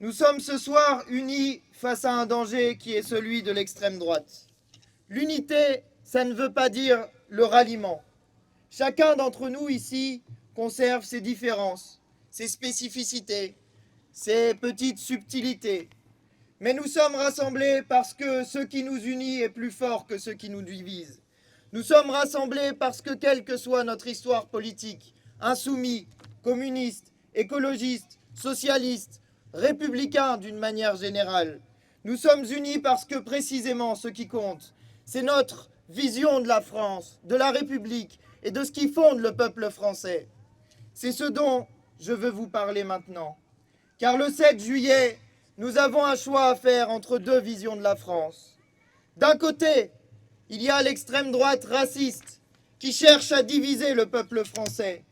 Nous sommes ce soir unis face à un danger qui est celui de l'extrême droite. L'unité, ça ne veut pas dire le ralliement. Chacun d'entre nous ici conserve ses différences, ses spécificités, ses petites subtilités. Mais nous sommes rassemblés parce que ce qui nous unit est plus fort que ce qui nous divise. Nous sommes rassemblés parce que, quelle que soit notre histoire politique, insoumis, communistes, écologistes, socialistes, républicains d'une manière générale, nous sommes unis parce que précisément ce qui compte, c'est notre vision de la France, de la République et de ce qui fonde le peuple français. C'est ce dont je veux vous parler maintenant. Car le 7 juillet, nous avons un choix à faire entre deux visions de la France. D'un côté, il y a l'extrême droite raciste qui cherche à diviser le peuple français.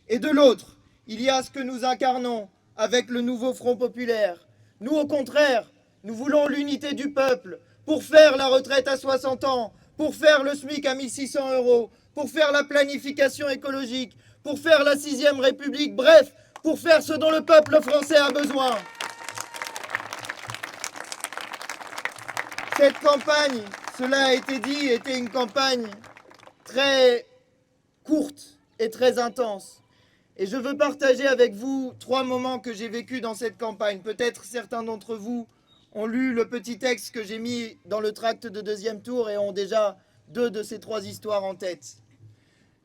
Et de l'autre, il y a ce que nous incarnons avec le nouveau Front populaire. Nous, au contraire, nous voulons l'unité du peuple pour faire la retraite à 60 ans, pour faire le SMIC à 1 600 €, pour faire la planification écologique, pour faire la 6e République, bref, pour faire ce dont le peuple français a besoin. Cette campagne, cela a été dit, était une campagne très courte et très intense. Et je veux partager avec vous 3 moments que j'ai vécus dans cette campagne. Peut-être certains d'entre vous ont lu le petit texte que j'ai mis dans le tract de 2e tour et ont déjà 2 de ces 3 histoires en tête.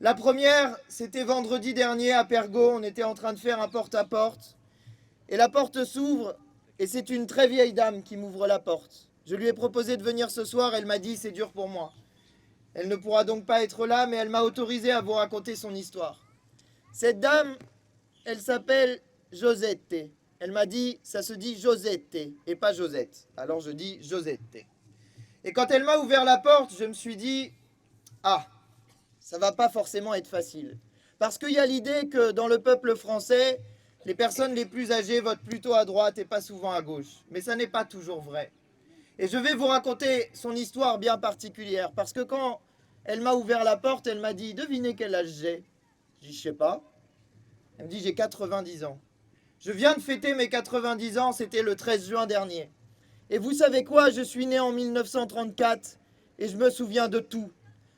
La première, c'était vendredi dernier à Pergaud. On était en train de faire un porte-à-porte. Et la porte s'ouvre et c'est une très vieille dame qui m'ouvre la porte. Je lui ai proposé de venir ce soir, elle m'a dit c'est dur pour moi. Elle ne pourra donc pas être là, mais elle m'a autorisé à vous raconter son histoire. Cette dame, elle s'appelle Josette. Elle m'a dit ça se dit Josette et pas Josette. Alors je dis Josette. Et quand elle m'a ouvert la porte, je me suis dit ah, ça va pas forcément être facile. Parce qu'il y a l'idée que dans le peuple français, les personnes les plus âgées votent plutôt à droite et pas souvent à gauche. Mais ça n'est pas toujours vrai. Et je vais vous raconter son histoire bien particulière. Parce que quand elle m'a ouvert la porte, elle m'a dit « Devinez quel âge j'ai ?» Je dis « Je sais pas ». Elle me dit « J'ai 90 ans ». Je viens de fêter mes 90 ans, c'était le 13 juin dernier. Et vous savez quoi? Je suis né en 1934 et je me souviens de tout.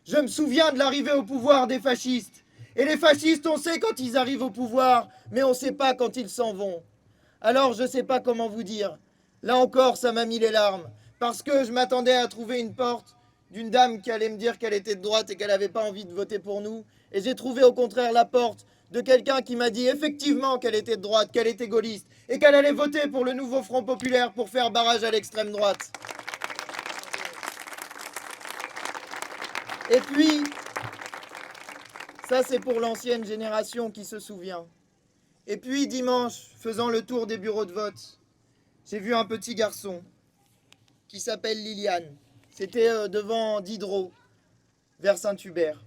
Je me souviens de l'arrivée au pouvoir des fascistes. Et les fascistes, on sait quand ils arrivent au pouvoir, mais on ne sait pas quand ils s'en vont. Alors je ne sais pas comment vous dire. Là encore, ça m'a mis les larmes. Parce que je m'attendais à trouver une porte d'une dame qui allait me dire qu'elle était de droite et qu'elle n'avait pas envie de voter pour nous. Et j'ai trouvé au contraire la porte de quelqu'un qui m'a dit effectivement qu'elle était de droite, qu'elle était gaulliste et qu'elle allait voter pour le nouveau Front populaire pour faire barrage à l'extrême droite. Et puis, ça c'est pour l'ancienne génération qui se souvient. Et puis dimanche, faisant le tour des bureaux de vote, j'ai vu un petit garçon qui s'appelle Liliane. C'était devant Diderot, vers Saint-Hubert.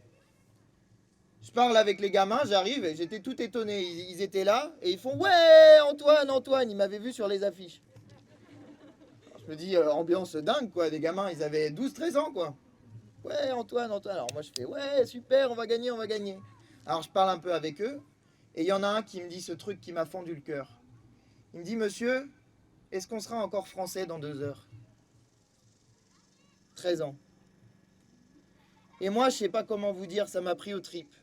Je parle avec les gamins, j'arrive et j'étais tout étonné. Ils étaient là et ils font « Ouais, Antoine, Antoine !» Ils m'avaient vu sur les affiches. Alors, je me dis, ambiance dingue, quoi. Des gamins, ils avaient 12-13 ans, quoi. « Ouais, Antoine, Antoine !» Alors moi, je fais « Ouais, super, on va gagner, on va gagner. » Alors, je parle un peu avec eux et il y en a un qui me dit ce truc qui m'a fendu le cœur. Il me dit « Monsieur, est-ce qu'on sera encore français dans 2 heures ?» 13 ans. Et moi, je ne sais pas comment vous dire, ça m'a pris aux tripes.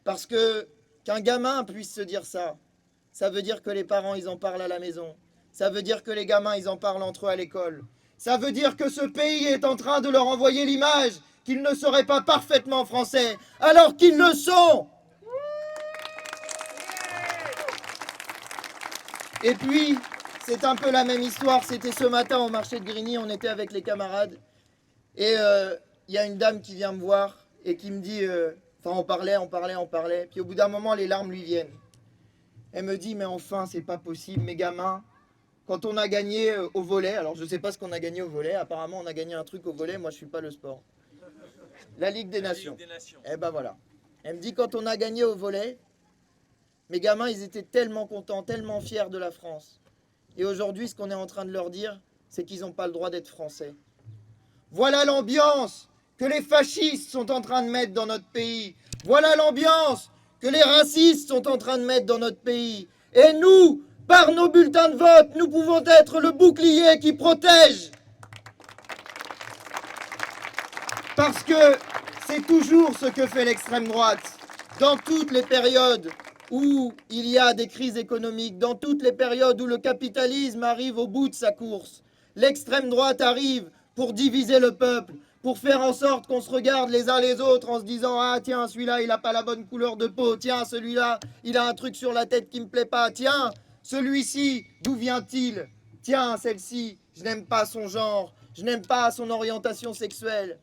Parce que qu'un gamin puisse se dire ça, ça veut dire que les parents, ils en parlent à la maison. Ça veut dire que les gamins, ils en parlent entre eux à l'école. Ça veut dire que ce pays est en train de leur envoyer l'image qu'ils ne seraient pas parfaitement français, alors qu'ils le sont. Et puis, c'est un peu la même histoire. C'était ce matin au marché de Grigny, on était avec les camarades. Et y a une dame qui vient me voir et qui me dit... Enfin, on parlait. Puis au bout d'un moment, les larmes lui viennent. Elle me dit, mais enfin, c'est pas possible, mes gamins. Quand on a gagné au volley, alors je sais pas ce qu'on a gagné au volley. Apparemment, on a gagné un truc au volley. Moi, je suis pas le sport. La Ligue des Nations. Eh ben voilà. Elle me dit, quand on a gagné au volley, mes gamins, ils étaient tellement contents, tellement fiers de la France. Et aujourd'hui, ce qu'on est en train de leur dire, c'est qu'ils n'ont pas le droit d'être français. Voilà l'ambiance que les fascistes sont en train de mettre dans notre pays. Voilà l'ambiance que les racistes sont en train de mettre dans notre pays. Et nous, Par nos bulletins de vote, nous pouvons être le bouclier qui protège. Parce que c'est toujours ce que fait l'extrême droite. Dans toutes les périodes où il y a des crises économiques, dans toutes les périodes où le capitalisme arrive au bout de sa course, l'extrême droite arrive pour diviser le peuple, pour faire en sorte qu'on se regarde les uns les autres en se disant « Ah tiens, celui-là, il n'a pas la bonne couleur de peau. Tiens, celui-là, il a un truc sur la tête qui ne me plaît pas. Tiens, celui-ci, d'où vient-il? Tiens, celle-ci, je n'aime pas son genre. Je n'aime pas son orientation sexuelle. »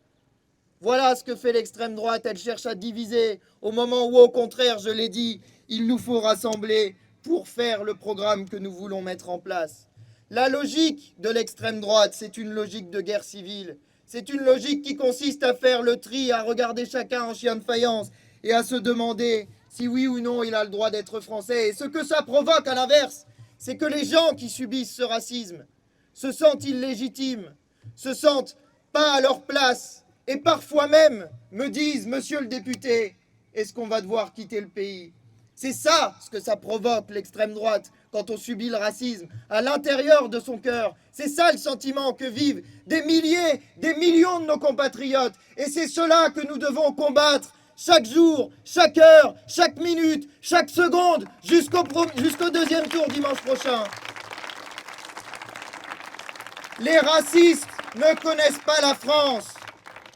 Voilà ce que fait l'extrême droite, elle cherche à diviser, au moment où, au contraire, je l'ai dit, il nous faut rassembler pour faire le programme que nous voulons mettre en place. La logique de l'extrême droite, c'est une logique de guerre civile. C'est une logique qui consiste à faire le tri, à regarder chacun en chien de faïence et à se demander si oui ou non il a le droit d'être français. Et ce que ça provoque à l'inverse, c'est que les gens qui subissent ce racisme se sentent illégitimes, se sentent pas à leur place, et parfois même me disent « Monsieur le député, est-ce qu'on va devoir quitter le pays ?» C'est ça ce que ça provoque, l'extrême droite, quand on subit le racisme, à l'intérieur de son cœur. C'est ça le sentiment que vivent des milliers, des millions de nos compatriotes. Et c'est cela que nous devons combattre chaque jour, chaque heure, chaque minute, chaque seconde, jusqu'au deuxième tour dimanche prochain. Les racistes ne connaissent pas la France.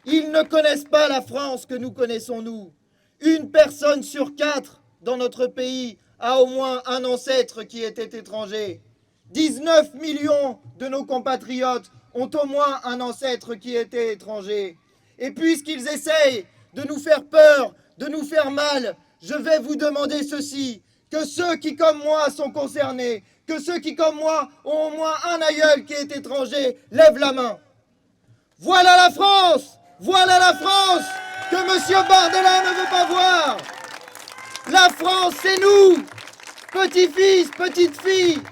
Ils ne connaissent pas la France que nous connaissons, nous. Une personne sur 4 dans notre pays a au moins un ancêtre qui était étranger. 19 millions de nos compatriotes ont au moins un ancêtre qui était étranger. Et puisqu'ils essayent de nous faire peur, de nous faire mal, je vais vous demander ceci, que ceux qui, comme moi, sont concernés, que ceux qui, comme moi, ont au moins un aïeul qui est étranger, lèvent la main. Voilà la France! Voilà la France que M. Bardella ne veut pas voir. La France, c'est nous, petits-fils, petites-filles,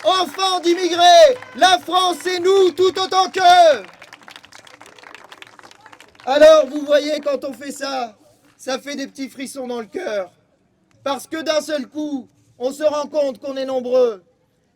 enfants d'immigrés. La France, c'est nous tout autant qu'eux. Alors, vous voyez, quand on fait ça, ça fait des petits frissons dans le cœur. Parce que d'un seul coup, on se rend compte qu'on est nombreux.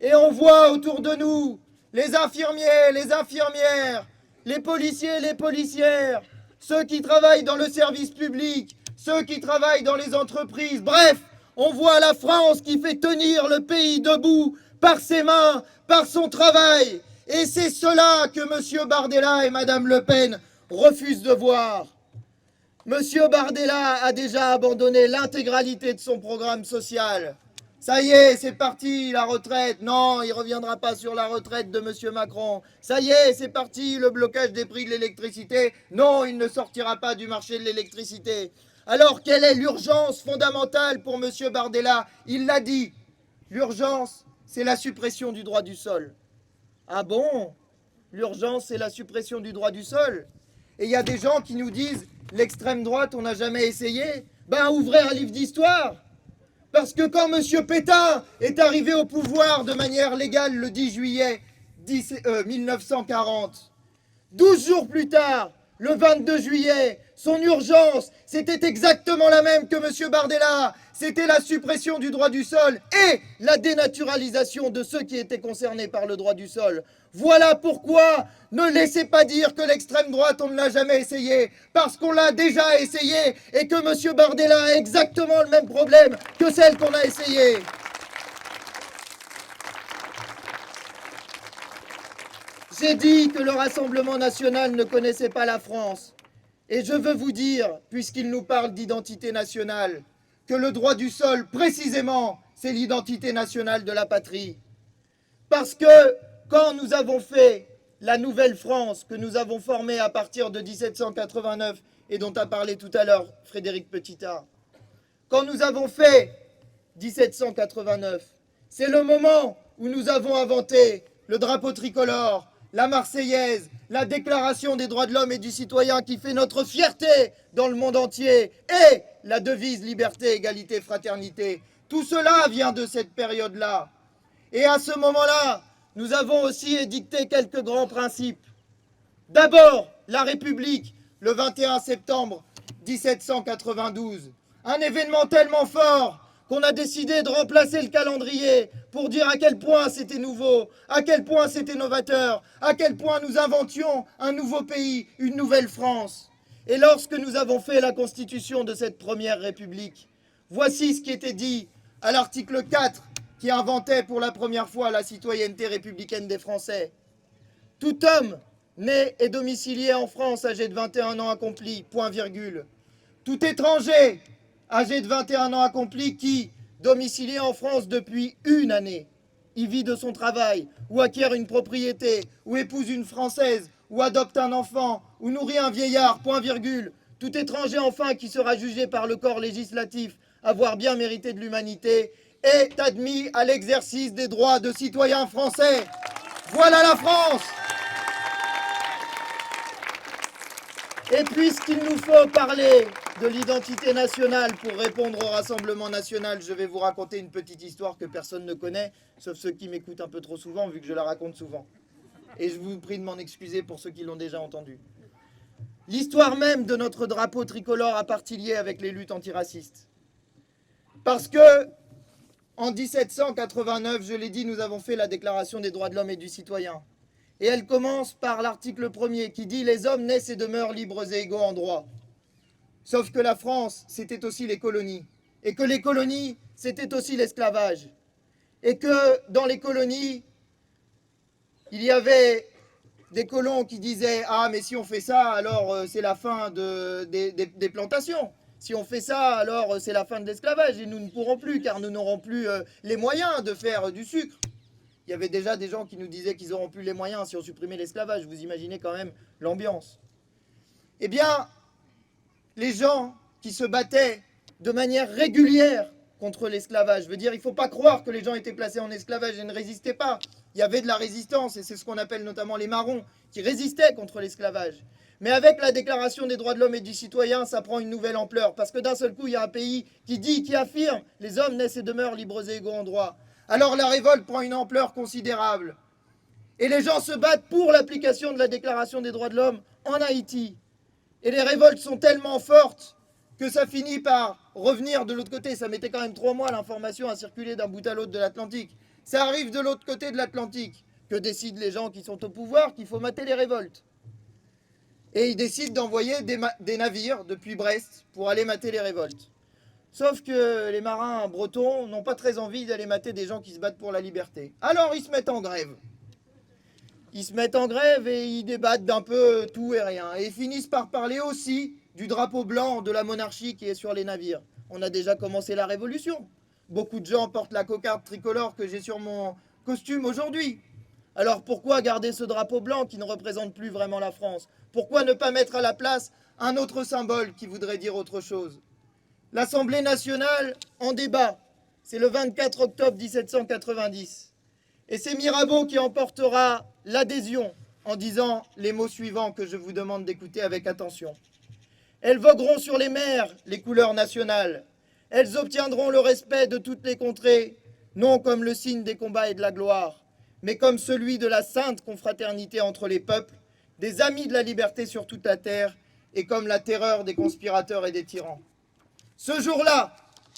Et on voit autour de nous les infirmiers, les infirmières, les policiers, les policières, ceux qui travaillent dans le service public, ceux qui travaillent dans les entreprises. Bref, on voit la France qui fait tenir le pays debout par ses mains, par son travail. Et c'est cela que M. Bardella et Mme Le Pen refusent de voir. M. Bardella a déjà abandonné l'intégralité de son programme social. Ça y est, c'est parti, la retraite. Non, il ne reviendra pas sur la retraite de M. Macron. Ça y est, c'est parti, le blocage des prix de l'électricité. Non, il ne sortira pas du marché de l'électricité. Alors, quelle est l'urgence fondamentale pour M. Bardella? Il l'a dit. L'urgence, c'est la suppression du droit du sol. Ah bon? L'urgence, c'est la suppression du droit du sol? Et il y a des gens qui nous disent, l'extrême droite, on n'a jamais essayé. Ben, ouvrez un livre d'histoire. Parce que quand M. Pétain est arrivé au pouvoir de manière légale le 10 juillet 1940, 12 jours plus tard, le 22 juillet, son urgence, c'était exactement la même que M. Bardella. C'était la suppression du droit du sol et la dénaturalisation de ceux qui étaient concernés par le droit du sol. Voilà pourquoi ne laissez pas dire que l'extrême droite, on ne l'a jamais essayé, parce qu'on l'a déjà essayé et que M. Bardella a exactement le même problème que celle qu'on a essayée. J'ai dit que le Rassemblement national ne connaissait pas la France. Et je veux vous dire, puisqu'il nous parle d'identité nationale, que le droit du sol, précisément, c'est l'identité nationale de la patrie. Parce que quand nous avons fait la nouvelle France que nous avons formée à partir de 1789 et dont a parlé tout à l'heure Frédéric Petitard, quand nous avons fait 1789, c'est le moment où nous avons inventé le drapeau tricolore, la Marseillaise, la Déclaration des droits de l'homme et du citoyen qui fait notre fierté dans le monde entier et la devise liberté, égalité, fraternité. Tout cela vient de cette période-là. Et à ce moment-là, nous avons aussi édicté quelques grands principes. D'abord, la République, le 21 septembre 1792. Un événement tellement fort qu'on a décidé de remplacer le calendrier pour dire à quel point c'était nouveau, à quel point c'était novateur, à quel point nous inventions un nouveau pays, une nouvelle France. Et lorsque nous avons fait la constitution de cette première République, voici ce qui était dit à l'article 4 qui inventait pour la première fois la citoyenneté républicaine des Français. Tout homme né et domicilié en France âgé de 21 ans accompli, point virgule. Tout étranger âgé de 21 ans accompli qui, domicilié en France depuis une année, y vit de son travail, ou acquiert une propriété, ou épouse une Française, ou adopte un enfant, ou nourrit un vieillard, point virgule. Tout étranger enfin qui sera jugé par le corps législatif avoir bien mérité de l'humanité est admis à l'exercice des droits de citoyen français. Voilà la France! Et puisqu'il nous faut parler de l'identité nationale pour répondre au Rassemblement national, je vais vous raconter une petite histoire que personne ne connaît, sauf ceux qui m'écoutent un peu trop souvent, vu que je la raconte souvent. Et je vous prie de m'en excuser pour ceux qui l'ont déjà entendue. L'histoire même de notre drapeau tricolore a partie liée avec les luttes antiracistes. Parce que, en 1789, je l'ai dit, nous avons fait la Déclaration des droits de l'homme et du citoyen. Et elle commence par l'article 1er qui dit « Les hommes naissent et demeurent libres et égaux en droit ». Sauf que la France, c'était aussi les colonies. Et que les colonies, c'était aussi l'esclavage. Et que dans les colonies, il y avait des colons qui disaient « Ah, mais si on fait ça, alors c'est la fin des plantations. Si on fait ça, alors c'est la fin de l'esclavage. Et nous ne pourrons plus, car nous n'aurons plus les moyens de faire du sucre. » Il y avait déjà des gens qui nous disaient qu'ils n'auront plus les moyens si on supprimait l'esclavage. Vous imaginez quand même l'ambiance. Eh bien, les gens qui se battaient de manière régulière contre l'esclavage, je veux dire, il ne faut pas croire que les gens étaient placés en esclavage et ne résistaient pas. Il y avait de la résistance, et c'est ce qu'on appelle notamment les marrons, qui résistaient contre l'esclavage. Mais avec la Déclaration des droits de l'homme et du citoyen, ça prend une nouvelle ampleur, parce que d'un seul coup, il y a un pays qui dit, qui affirme, les hommes naissent et demeurent libres et égaux en droit. Alors la révolte prend une ampleur considérable. Et les gens se battent pour l'application de la Déclaration des droits de l'homme en Haïti. Et les révoltes sont tellement fortes que ça finit par revenir de l'autre côté. Ça mettait quand même 3 mois l'information à circuler d'un bout à l'autre de l'Atlantique. Ça arrive de l'autre côté de l'Atlantique. Que décident les gens qui sont au pouvoir? Qu'il faut mater les révoltes. Et ils décident d'envoyer des navires depuis Brest pour aller mater les révoltes. Sauf que les marins bretons n'ont pas très envie d'aller mater des gens qui se battent pour la liberté. Alors ils se mettent en grève. Ils se mettent en grève et ils débattent d'un peu tout et rien. Et ils finissent par parler aussi du drapeau blanc de la monarchie qui est sur les navires. On a déjà commencé la révolution. Beaucoup de gens portent la cocarde tricolore que j'ai sur mon costume aujourd'hui. Alors pourquoi garder ce drapeau blanc qui ne représente plus vraiment la France? Pourquoi ne pas mettre à la place un autre symbole qui voudrait dire autre chose? L'Assemblée nationale en débat. C'est le 24 octobre 1790. Et c'est Mirabeau qui emportera l'adhésion en disant les mots suivants que je vous demande d'écouter avec attention. Elles vogueront sur les mers les couleurs nationales. Elles obtiendront le respect de toutes les contrées, non comme le signe des combats et de la gloire, mais comme celui de la sainte confraternité entre les peuples, des amis de la liberté sur toute la terre, et comme la terreur des conspirateurs et des tyrans. Ce jour-là,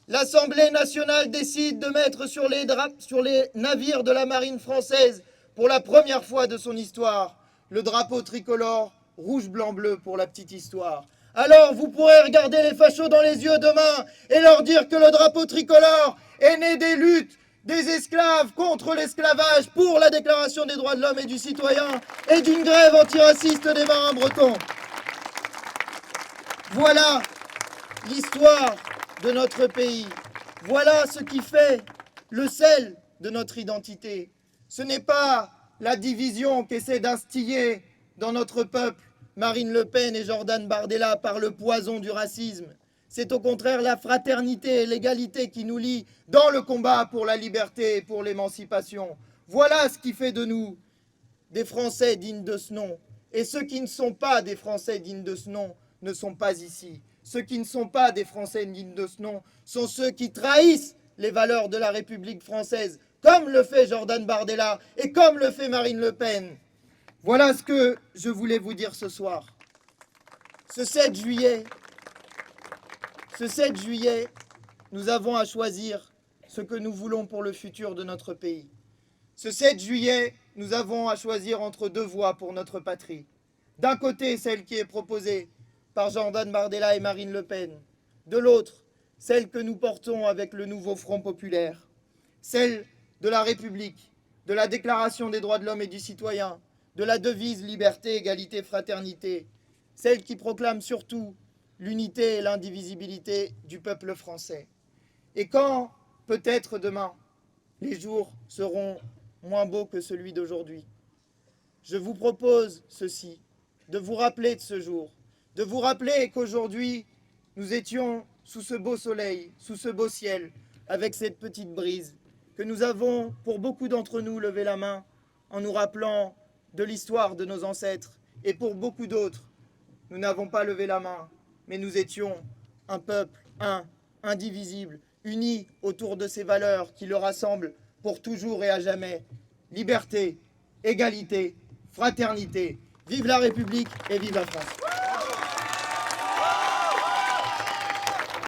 l'Assemblée nationale décide de mettre sur les navires de la marine française, pour la première fois de son histoire, le drapeau tricolore rouge, blanc, bleu pour la petite histoire. Alors vous pourrez regarder les fachos dans les yeux demain et leur dire que le drapeau tricolore est né des luttes des esclaves contre l'esclavage, pour la Déclaration des droits de l'homme et du citoyen et d'une grève antiraciste des marins bretons. Voilà l'histoire de notre pays. Voilà ce qui fait le sel de notre identité. Ce n'est pas la division qu'essaie d'instiller dans notre peuple Marine Le Pen et Jordan Bardella par le poison du racisme. C'est au contraire la fraternité et l'égalité qui nous lient dans le combat pour la liberté et pour l'émancipation. Voilà ce qui fait de nous des Français dignes de ce nom. Et ceux qui ne sont pas des Français dignes de ce nom ne sont pas ici. Ceux qui ne sont pas des Français dignes de ce nom sont ceux qui trahissent les valeurs de la République française, comme le fait Jordan Bardella et comme le fait Marine Le Pen. Voilà ce que je voulais vous dire ce soir. Ce 7 juillet, nous avons à choisir ce que nous voulons pour le futur de notre pays. Ce 7 juillet, nous avons à choisir entre deux voies pour notre patrie. D'un côté, celle qui est proposée par Jordan Bardella et Marine Le Pen. De l'autre, celle que nous portons avec le nouveau Front populaire. Celle de la République, de la Déclaration des droits de l'homme et du citoyen, de la devise liberté, égalité, fraternité. Celle qui proclame surtout l'unité et l'indivisibilité du peuple français. Et quand, peut-être demain, les jours seront moins beaux que celui d'aujourd'hui, je vous propose ceci, de vous rappeler de ce jour, de vous rappeler qu'aujourd'hui, nous étions sous ce beau soleil, sous ce beau ciel, avec cette petite brise, que nous avons, pour beaucoup d'entre nous, levé la main en nous rappelant de l'histoire de nos ancêtres. Et pour beaucoup d'autres, nous n'avons pas levé la main, mais nous étions un peuple, indivisible, unis autour de ces valeurs qui le rassemblent pour toujours et à jamais. Liberté, égalité, fraternité. Vive la République et vive la France.